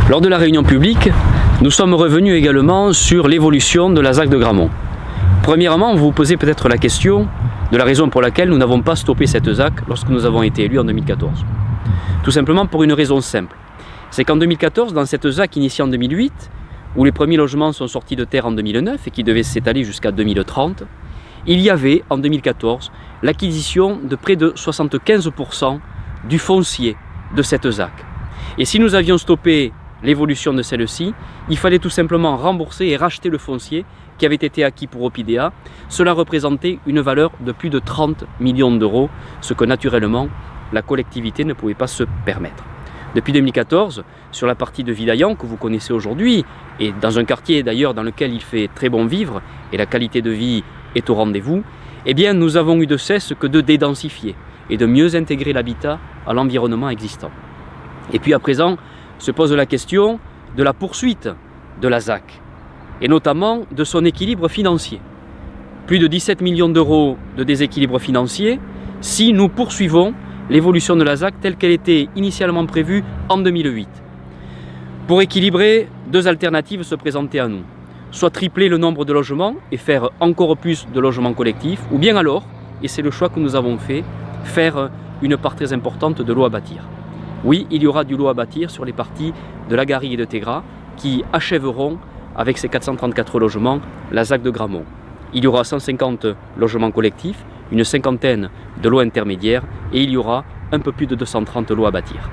Lors de la réunion publique, nous sommes revenus également sur l'évolution de la ZAC de Gramont. Premièrement, vous vous posez peut-être la question de la raison pour laquelle nous n'avons pas stoppé cette ZAC lorsque nous avons été élus en 2014. Tout simplement pour une raison simple. C'est qu'en 2014, dans cette ZAC initiée en 2008, où les premiers logements sont sortis de terre en 2009 et qui devaient s'étaler jusqu'à 2030, il y avait en 2014 l'acquisition de près de 75% du foncier de cette ZAC. Et si nous avions stoppé l'évolution de celle-ci, il fallait tout simplement rembourser et racheter le foncier qui avait été acquis pour Opidea. Cela représentait une valeur de plus de 30 millions d'euros, ce que naturellement la collectivité ne pouvait pas se permettre. Depuis 2014, sur la partie de Vidaillan que vous connaissez aujourd'hui, et dans un quartier d'ailleurs dans lequel il fait très bon vivre et la qualité de vie est au rendez-vous, eh bien nous avons eu de cesse que de dédensifier et de mieux intégrer l'habitat à l'environnement existant. Et puis à présent se pose la question de la poursuite de la ZAC et notamment de son équilibre financier. Plus de 17 millions d'euros de déséquilibre financier si nous poursuivons l'évolution de la ZAC telle qu'elle était initialement prévue en 2008. Pour équilibrer, deux alternatives se présentaient à nous. Soit tripler le nombre de logements et faire encore plus de logements collectifs, ou bien alors, et c'est le choix que nous avons fait, faire une part très importante de lots à bâtir. Oui, il y aura du lot à bâtir sur les parties de la Garrigue et de Tégra qui achèveront, avec ces 434 logements, la ZAC de Gramont. Il y aura 150 logements collectifs, une cinquantaine de lots intermédiaires et il y aura un peu plus de 230 lots à bâtir.